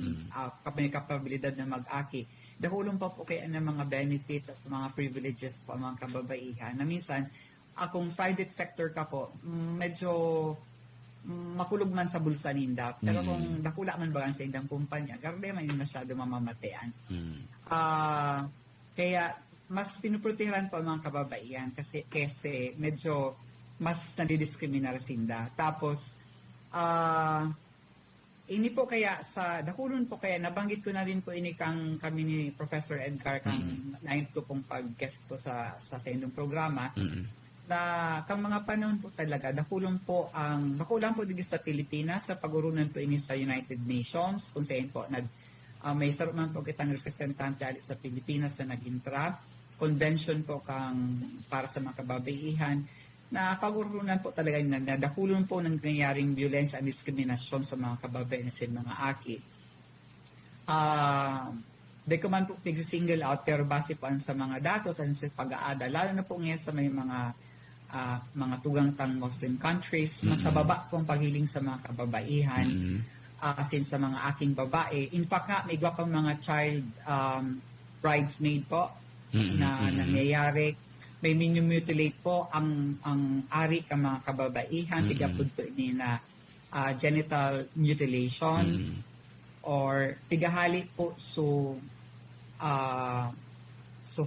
S7: may kapabilidad na mag-aki, dahulong pa po kaya ng mga benefits at mga privileges po ang mga kababaihan na minsan, kung private sector ka po, medyo makulog man sa bulsa ninda. Pero kung dakula man ba sa indang kumpanya, garde man yung masyado mamamatean. Kaya mas pinuprotehan po ang mga kababaihan kasi medyo mas nadidiskriminar sinda. Tapos, ini po kaya sa dakulon po kaya nabanggit ko na rin po ini kami ni Professor Edgar nain ko pong pag-guest po sa indong programa. Na kang mga panahon po talaga dakulang po dito sa Pilipinas sa pagurunan po ini sa United Nations kung saan po may sarap man po kitang representante ali sa Pilipinas na nag-intra convention po para sa mga kababaihan na pagurunan po talaga na dakulang po ng nangyaring violence and diskriminasyon sa mga kababaihan sa mga aki. Di ko man po single out pero base po sa mga datos at sa pag-aada lalo na po ngayon sa may mga tugang tang Muslim countries, mas baba po ang paghiling sa mga kababaihan asin sa mga aking babae. In fact nga, may iba pang mga child bridesmaid po na nangyayari. May minimutilate po ang ari ka mga kababaihan. Tigapod po ini na genital mutilation or tigahali po so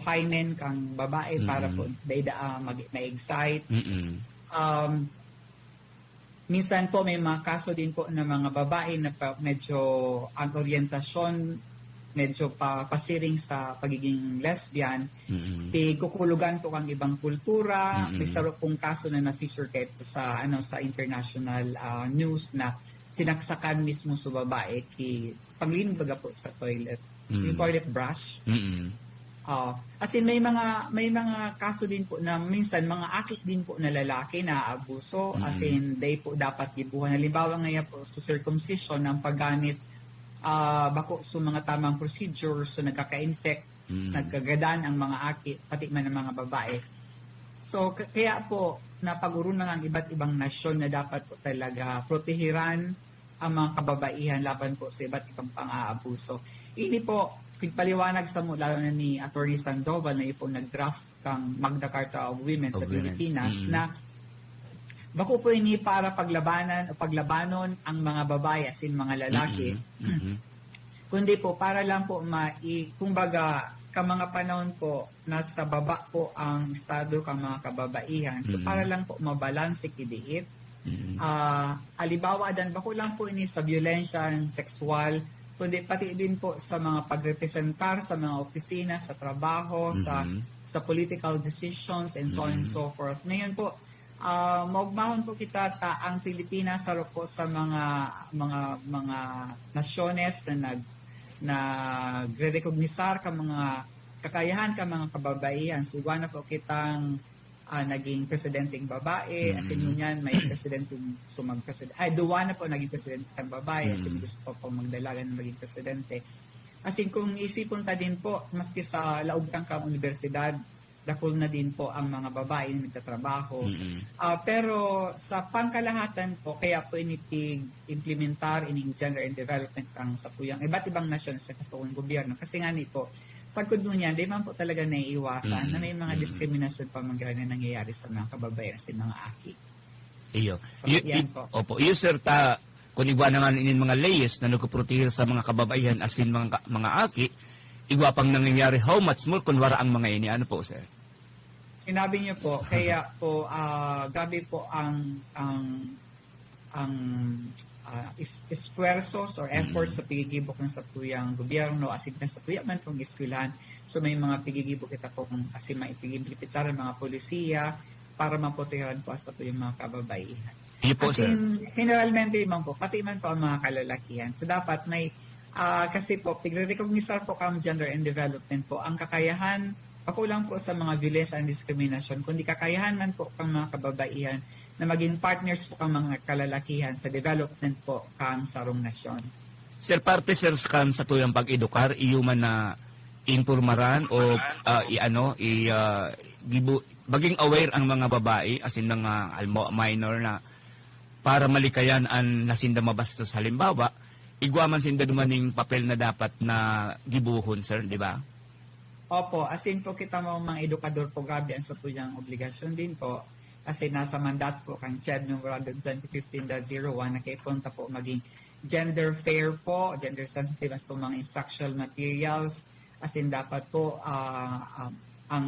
S7: hymen kang babae para po ma-excite. Minsan po may mga kaso din po ng mga babae na medyo ang orientasyon medyo pasiring sa pagiging lesbian, kukulugan po ang ibang kultura, may sarap pong kaso na na-feature kahit sa international news na sinaksakan mismo sa babae panglinig baga po sa toilet, yung toilet brush. As in may mga kaso din po na minsan mga akit din po na lalaki na abuso, as in they po dapat gibuhan. Halimbawa ngayon po sa circumcision ng paggamit bako sa mga tamang procedures, so nagkaka-infect, nagkagadan ang mga akit, pati man ang mga babae. So kaya po napag-urunan ang iba't ibang nasyon na dapat po talaga protehiran ang mga kababaihan laban po sa iba't ibang pang-aabuso. Ini po paliwanag sa lalo na ni Attorney Sandoval na ipong nag-draft kang Magna Carta of Women sa Pilipinas na bako po ini para paglabanon ang mga babae as in mga lalaki. Kundi po para lang po kumbaga ka mga panahon po nasa baba po ang estado ka mga kababaihan. So para lang po mabalanse kidiit. Alibawa dan bako lang po ini sa violensya sexual, kundi pati din po sa mga pagrepresentar sa mga opisina, sa trabaho, sa political decisions and so on and so forth. Ngayon po, maugmahon po kita ang Pilipinas sarap po sa mga nasyones na nagre-recognisar ka mga kakayahan ka mga kababaihan. So, na po kitang naging presidenteng babae, as in yun yan, may presidenteng sumag-presidente. Duwa na po naging presidenteng babae, as in gusto po magdalagan ng maging presidente. As in, kung isipon ta din po, maski sa laog kang universidad, dakol na din po ang mga babae na nagtatrabaho. Pero sa pangkalahatan po, kaya po implementar ining gender and development ang sa puyang iba't ibang nasyon sa kastong gobyerno. Kasi nga po, sagkod nun yan, di man po talaga naiiwasan na may mga diskriminasyon pa na nangyayari sa mga kababayan sa mga aki.
S6: Iyo.
S7: So, yan po.
S6: Opo. Iyo, sir, kung igwa na nga inin mga layers na nagkuprotihir sa mga kababayan asin mga aki, igwa pang nangyayari, how much more kung wara ang mga ini? Ano po, sir?
S7: Sinabi niyo po, kaya po, grabe po ang esfuerzos or efforts sa pigigibok ng satuyang gobyerno, asin ng satuya man pong eskwelahan. So may mga pigigibok kita po kung asin maipigiblipitar ng mga polisiya para maprotehan po sa satuyang mga kababaihan. Asin, generalmente man po, pati man po ang mga kalalakihan. So dapat may, kasi po, pigre-recognisar po kang gender and development po, ang kakayahan, pakulang po sa mga violence and discrimination, kundi kakayahan man po kang mga kababaihan na maging partners po kang mga kalalakihan sa development po kang sarong nasyon.
S6: Sir, parte sir kan sa tuyang pag-edukar, iyo man na informaran o maging aware ang mga babae, as in mga minor na para malikayan ang nasinda mabastos. Halimbawa, igwa man sinda dumaning papel na dapat na gibuhon, sir, di ba?
S7: Opo, as in po kita mga edukador po, grabe ang sa tuyang obligasyon din po. Kasi nasa mandat po kang CHED numero 2015-01 na kaipunta po maging gender fair po, gender sensitive as po mga instructional materials, as in dapat po ang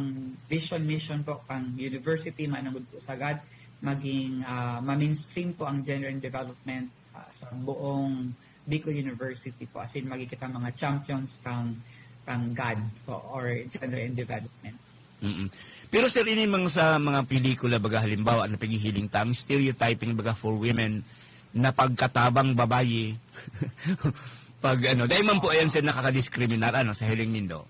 S7: vision mission po kang university manungod po sagad maging ma-mainstream po ang gender and development sa buong Bicol University po, as in magkikita mga champions kang GAD po or gender and development.
S6: Pero sir, ini sa mga pelikula baga halimbawa na paghihiling tang stereotyping baga for women na pagkatabang babae pag dahil man po ayan sir nakakadiskriminar sa hiling nindo.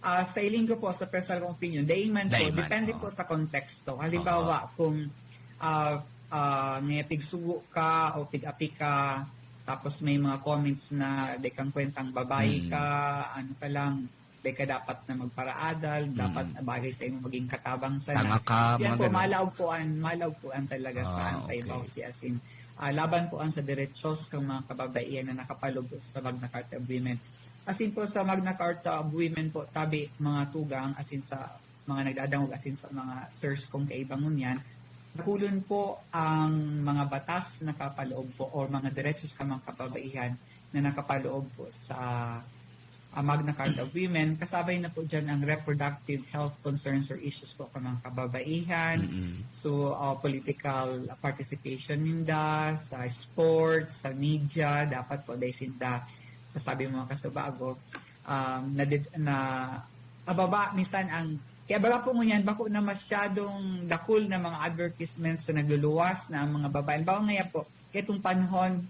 S7: Sa hiling ko po sa personal opinion, dahil man po, depende po sa konteksto. Halimbawa kung pigsugo ka o pig-api ka, tapos may mga comments na di kang kwentang babae ka, ano ka lang, di ka dapat na magparaadal, dapat bagay sa inyo maging katabang sana. Yan po, malawpuan talaga sa anti-bawsi, as in, laban po ang sa diretsyon ng mga kababaihan na nakapalubos sa Magna Carta of Women. As in po sa Magna Carta of Women po, tabi mga tugang, as in sa mga nagdadangog, as in sa mga sirs kung kaibangon yan, nakulon po ang mga batas na nakapaloob po or mga diretsyon ng mga kababaihan na nakapaloob po sa Magna Carta of Women. Kasabay na po dyan ang reproductive health concerns or issues po ng mga kababaihan. So, political participation ninda, sa sports, sa media, dapat po dahil sinda sabi mo kasubago, ababa minsan ang kaya baga po ngunyan bako na masyadong dakol na mga advertisements na nagluluwas na ang mga babae. Bawa ngayon po, itong panahon,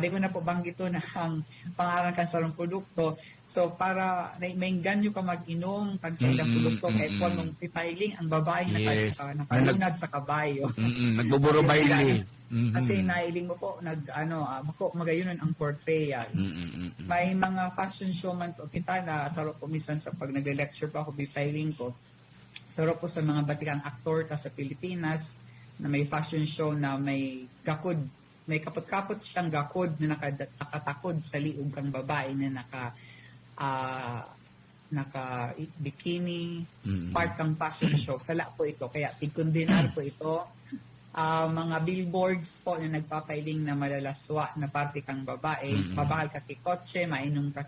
S7: di ko na po banggito na ang pangaran kan sa produkto. So para may ganyo ka mag-inom pag sa ilang produkto, kahit po nung pipiling, ang babae nakalunad sa kabayo.
S6: Nagbuburo baili.
S7: Kasi nailing mo po, bako magayunan ang portrayal. May mga fashion show man po kita na sarap po minsan sa pag nagle-lecture po ako, pipiling ko. Sarap po sa mga batikang aktor sa Pilipinas na may fashion show na may gakod. May kapot-kapot siyang gakod na nakatakod sa liog kang babae na naka-bikini, part kang fashion show. Sala po ito. Kaya tigkundinar po ito. Mga billboards po na nagpapailing na malalaswa na parte kang babae. Babahal ka kikotse, mainom ka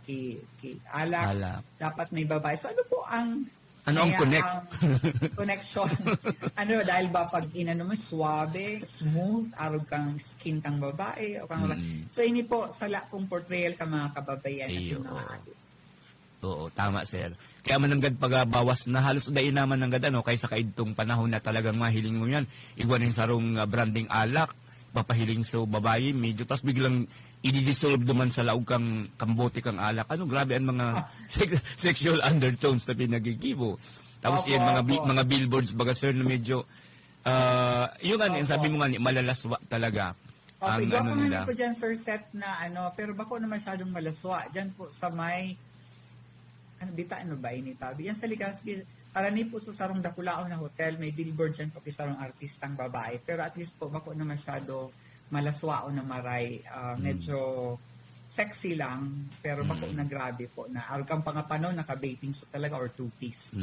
S7: alak. Dapat may babae. So ano po ang connection? Dahil ba pag inano mo, suabe, smooth, arog kang skin kang babae, o kang So ini po, sala pong portrayal ka mga kababayan.
S6: Oo, tama sir. Kaya mananggad pagabawas na halos dain naman nanggad kaysa kaidtong panahon na talagang mahiling mo yan. Igwanin sarong branding alak, papahiling sa babae, medyo tas biglang i-dissolve naman sa laog kang kambote kang alak. Grabe ang mga sexual undertones na pinagigibo. Tapos yan mga billboards baga sir na medyo yung sabi mo nga malalaswa talaga.
S7: Okay, bako nga po dyan sir set na pero bako na masyadong malaswa. Dyan po sa may ini tabi. Yan sa Legazpi, karani po sa sarong dakulao na hotel, may billboard dyan po sarong artistang babae. Pero at least po, bako na masyado malaswao na maray. Medyo sexy lang, pero bako na grabe po. Na argang pangapano, naka-bathing suit talaga or two-piece.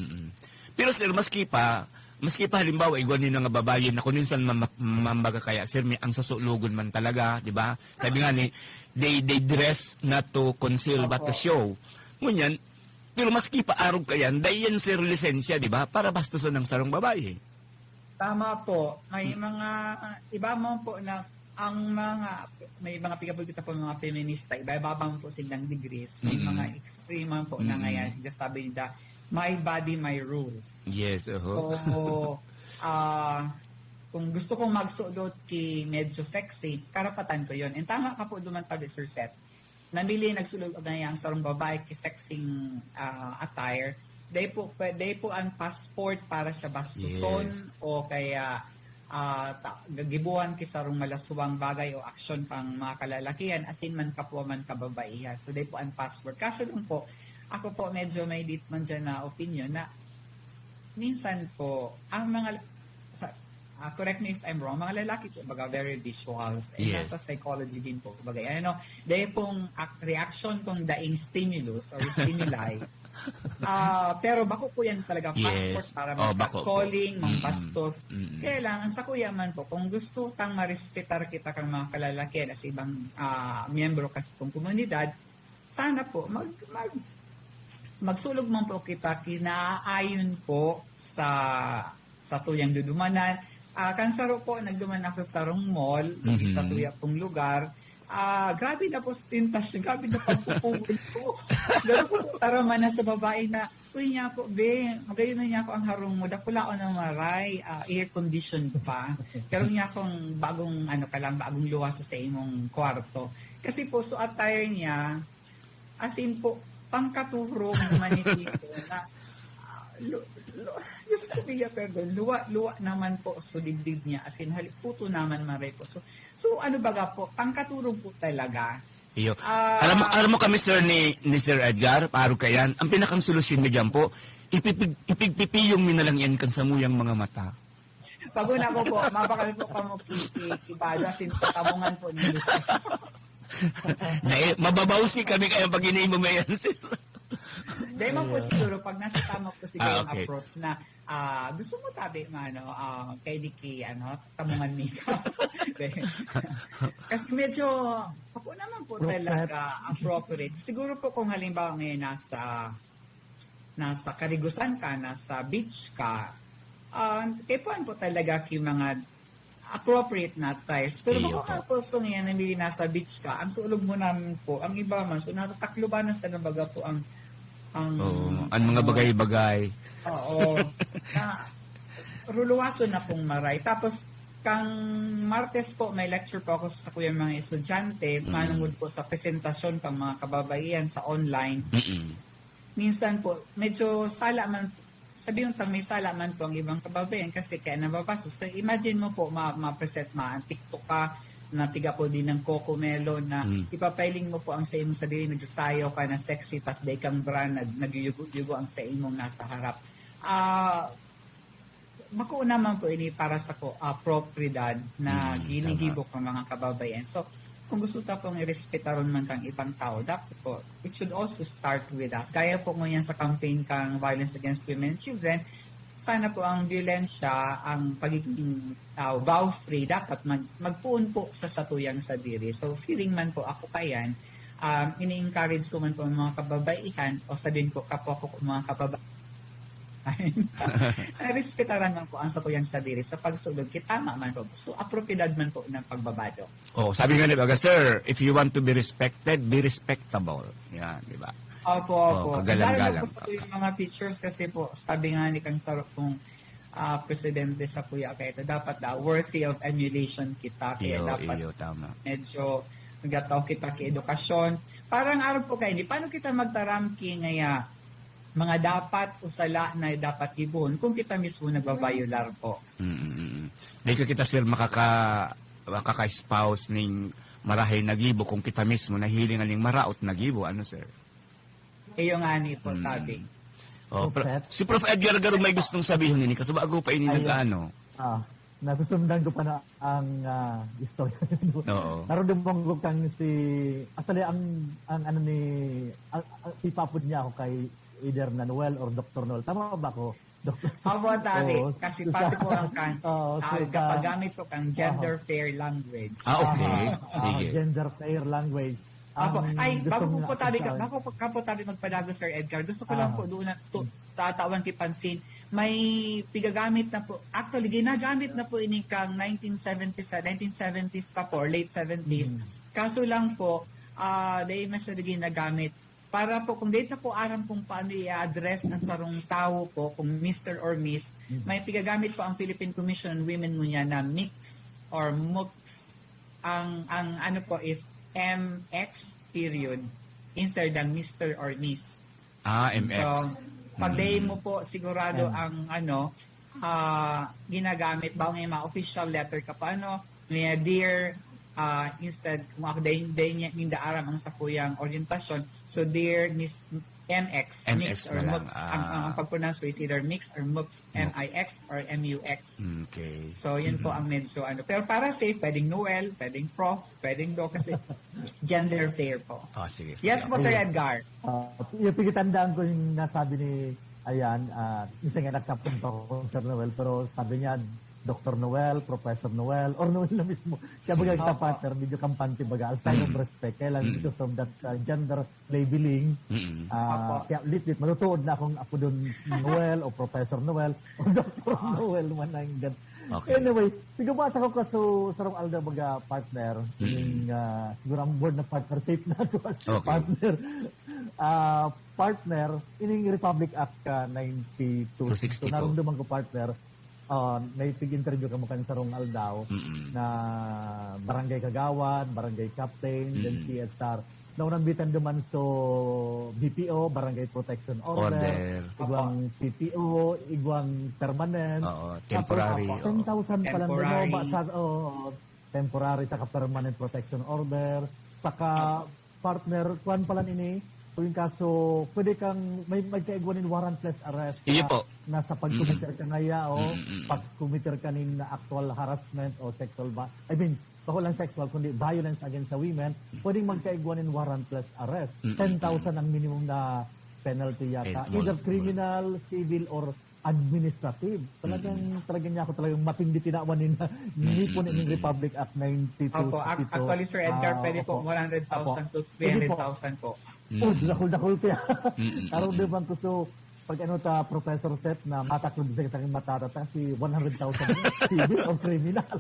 S6: Pero sir, maski pa halimbawa, igwanin na nga babae na kung minsan mambaga kaya, sir, may ang sasulogon man talaga, di ba? Sabi nga they dress not to conceal but to show. Ngunyan, pero maski pa arog ka yan, dahil yan sir lisensya, di ba? Para bastusan ng sarong babae.
S7: Tama po. May mga, iba mo po na, may mga pigapagkita po mga feminista, iba-iba po silang degrees. May mga extreme man po na ngayon, sabi nila, my body, my rules.
S6: Yes,
S7: So, kung gusto kong magsuot medyo sexy, karapatan ko yun. And tama ka po dumantabi, Sir Seth. Namili nagsulog na yung sarong babae sexing attire, they po ang passport para sa bastuson o kaya gagibuhan kisarong malaswang bagay o aksyon pang mga kalalakihan asin man kapwa man kababaihan. So they po ang passport. Kaso lang po, ako po medyo may dit man dyan na opinion na minsan po, ang mga correct me if I'm wrong, mga lalaki po, baga very visuals. Nasa psychology din po. Baga, dahil pong reaction kong daing stimulus or stimuli. Pero bako po yan talaga passport para mag-calling, mag-bastos. Kaya lang, sa kuya man po, kung gusto kang marespetar kita kang mga kalalakihan as ibang miyembro kasi kong komunidad, sana po, magsulog man po kita kinaayon po sa tuyang dudumanan. Kansaro po, nagduman ako sa sarong mall, sa tuya pong lugar. Grabe na po tintas, grabe na pagpupugol ko. Garo po, taraman na sa babae na, uy niya po, magayon na niya ako ang harong mo, dakula ko ng maray, air condition pa. Pero niya akong bagong luwas sa imong kwarto. Kasi po, so attire niya, as in po, pangkaturong naman ito na, Diyos ko biya, perdon, luwa naman po so dibdib niya, as in haliputo naman maray po. So ano baga po, pangkaturong po talaga.
S6: Iyo. Alam mo kami sir ni Sir Edgar, paro kayan, ang pinakang solusyon niya po, ipigpipi yung minalang yan kan sa muyang mga mata.
S7: Paguna ko po, mapakali po kamo kibada, sintatabungan po niyo.
S6: Mababawsi kami kaya pag iniimo mo yan sir.
S7: Dahil mo po siguro, pag nasa tama po siguro ang approach na gusto mo tabi, kay Diki, tamungan Mika. Kasi medyo, ako naman po talaga appropriate. Siguro po kung halimbawa ngayon nasa Karigusan ka, nasa beach ka, kaipuan po talaga mga appropriate na attires. Pero
S6: Iyo
S7: kung ako so ngayon namili nasa beach ka, ang sulog mo namin po, ang iba man, so natataklubanan sa nabaga po ang
S6: ang mga bagay-bagay.
S7: Oo. Na, ruluwaso na pong maray. Tapos, kang Martes po, may lecture po ako sa kuya mga estudyante, manungod po sa presentasyon pang mga kababaihan sa online. Minsan po, medyo sala man, sabihin tang may sala man po ang ibang kababaihan kasi kaya nababasos. So, imagine mo po, ma-present, TikTok ka, natiga po din ng Coco Melon na ipapailing mo po ang sa imong sarili, nagsasayaw ka na sexy, tas day kang brand, nagyugo ang sa imong nasa harap. Makuo naman po ini para sa propriedad na ginigibok ng mga kababayan. So, kung gusto ta pong irespetaron man kang ibang tao, dapat po, it should also start with us. Gaya po ngayon sa campaign kang Violence Against Women and Children, sana po ang violensya, ang pagiging vow-free, dapat magpuon po sa satuyang sa diri. So, siring man po ako kayan, ini-encourage ko man po mga kababaihan, o sabihin ko kapwa ko mga kababaihan, respetaran man po ang satuyang sa diri sa pagsulog, kitama man po. So, apropiedad man po ng pagbabado.
S6: Sabi nga diba, sir, if you want to be respected, be respectable. Yan, diba?
S7: Opo.
S6: Kagalang-galang.
S7: Lalo po yung mga teachers kasi po, sabi nga ni Kang Sarap pong presidente sa Puya Kaito, dapat worthy of emulation kita. Kaya dapat
S6: tama.
S7: medyo nagataw kita ki edukasyon. Parang araw po kayo, paano kita magtaramki ngaya mga dapat usala na dapat ibon kung kita mismo nagbabayular po.
S6: Di ka kita, sir, makaka-spouse ning marahay nagibo kung kita mismo nahiling aling maraot nagibo. Ano, sir?
S7: Iyo nga ni po, tabi.
S6: Si Prof. Edgar Garo may gustong sabihin nini kasi bago pa ini nag-ano.
S8: Nasusundan ko pa na ang istorya. Naroon din mong kang actually ang ano ni ipapod niya ako kay either na Noel or Dr. Noel. Tama ba ako?
S7: Abo, tabi. Kasi pati po ang kapagamit po kang gender fair language.
S6: Okay. Sige.
S8: Gender fair language.
S7: Bago po tabi magpadago, Sir Edgar, gusto ko lang po doon na tatawan kipansin, may pigagamit na po, actually ginagamit na po ini kang 1970s pa po, late 70s. Kaso lang po, dahil mas ginagamit para po kung data po aram kung paano i-address ang sarong tao po, kung Mr. or Miss, may pigagamit po ang Philippine Commission on Women ngunya na mix or mux. Ang ano po is MX period instead ng Mr. or Miss.
S6: MX.
S7: So, pag day mo po sigurado ang ginagamit ba ng mga official letter ka pa may dear instead kung ako day niya aram ang sakuyang orientasyon, so dear Miss MX, mix or mux. Ang pag-pronounce is either mix or mux, MIX or MUX.
S6: Okay.
S7: So, yun po ang medyo Pero para safe, pwedeng Noel, pwedeng Prof, pwedeng Do kasi gender fair po.
S6: Sige.
S7: Yes po, Sir Edgar.
S8: Yung pagkitandaan ko yung nasabi ni isa nga nagkapunta ko Sir Noel, pero sabi niya, Dr. Noel, Professor Noel, or Noel na mismo. Kaya baga kita partner, medyo kampante baga. As sign of respect, kailan because of that gender labeling. Kaya lit-lit, manutuod na akong ako doon Noel o Professor Noel o Dr. Noel man ang gan. Okay. Anyway, sigubasa ko kaso sarong alda baga partner. Siguro ang word na partner safe na ito. Partner. Partner, ining Republic Act 92.
S6: 262.
S8: So, naramdaman ko partner, may pig-interview ka mo kan sarong aldaw na barangay kagawad, barangay captain, then CSR. Naunambitan duman so BPO, Barangay Protection Order. Igwang PPO, igwang permanent.
S6: Temporary.
S8: 10,000 pa lang temporary, saka permanent protection order, saka partner, kwan pala ini, kung kaso, pwede kang, may kaigwanin warrantless arrest.
S6: Iyo po.
S8: Nasa pag-committer ka ngaya o pag-committer ka nin na actual harassment o sexual bako lang sexual, kundi violence against sa women, pwedeng magkaigwanin warrantless arrest. 10,000 ang minimum na penalty yata. Either criminal, civil, or administrative. Talagang niya ako talagang matindi tinawanin na nipon in Republic Act 92.
S7: Actually, Sir Edgar, pwede po 100,000 to 300,000 po.
S8: Dakol-dakol kaya. Araw diba ko so, pag ano ta Professor Seth na mataklod sa kitang matatata si 100,000 civil o criminal.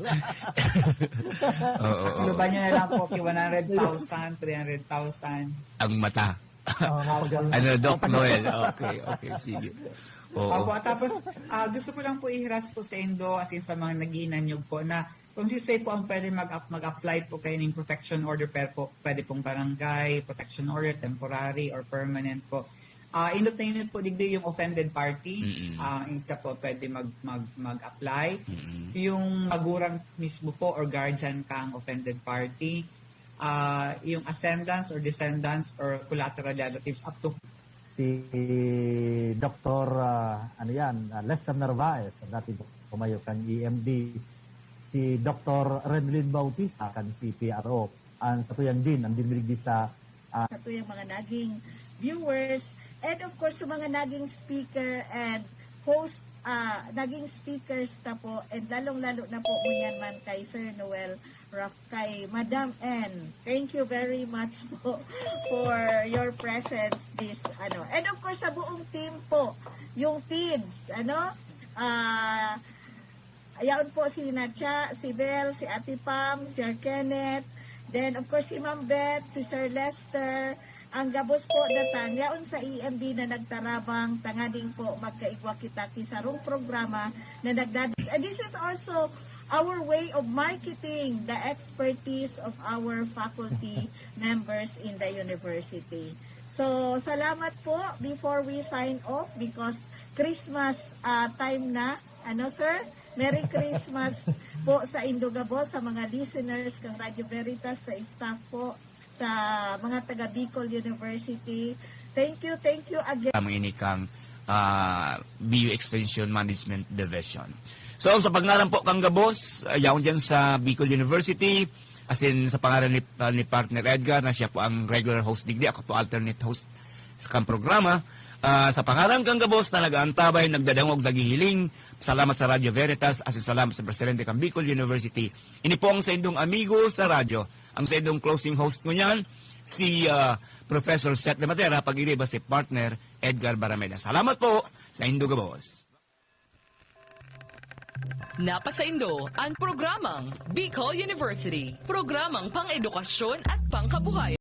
S7: Ano ba niya na lang po, 100,000, 300,000.
S6: Ang mata. Ano, Doc Noel? Okay, sige. Oo.
S7: Opo, tapos gusto ko lang po ihiras po sa Indo as in sa mga nag-iinanyog po na kung si say po ang pwede mag-apply po kayo ng protection order, pero po pwede pong barangay, protection order, temporary or permanent po. Inot na inot po digdi yung offended party. Isa po pwede mag-apply. Yung magurang mismo po or guardian kang offended party. Yung ascendants or descendants or collateral relatives up to
S8: si Dr. Lester Narvaez, dati pumayo kan EMD, si Dr. Renlyn Bautista kan CPRO, ang satuyan din ang dinirigi sa
S20: yung mga naging viewers, and of course sa mga naging speaker and host, naging speakers na po, and lalong-lalo na po munyan man kay Sir Noel Raf, kay Madam N. Thank you very much po for your presence this and of course sa buong team po, yung feeds, ayaw po si Nacha, si Bel, si Ate Pam, si Sir Kenneth, then of course si Ma'am Beth, si Sir Lester, ang gabos po datang yaon sa EMD na nagtarabang tangading po magkaigwa kita kisarong programa na nagdadis. And this is also our way of marketing the expertise of our faculty members in the university. So, salamat po before we sign off because Christmas time na. Sir? Merry Christmas po sa Indogabo, sa mga listeners ng Radio Veritas, sa staff po, sa mga taga Bicol University. Thank you again.
S6: Ang inikang BU Extension Management Division. So sa pangalan po kang Gabos, yaon dyan sa Bicol University, as in sa pangalan ni partner Edgar, na siya po ang regular host digdi, ako po alternate host sa kang programa. Sa pangalan kang Gabos, talaga ang tabay, nagdadangog, nagihiling. Salamat sa Radio Veritas, as in salamat sa presidente kang Bicol University. Ini po ang sa indong amigo sa radyo. Ang sa indong closing host mo niyan, si Professor Seth de Matera, pag-iriba si partner Edgar Barameda. Salamat po sa Indo Gabos.
S5: Napasaindo ang programang Bicol University, programang pang-edukasyon at pangkabuhayan.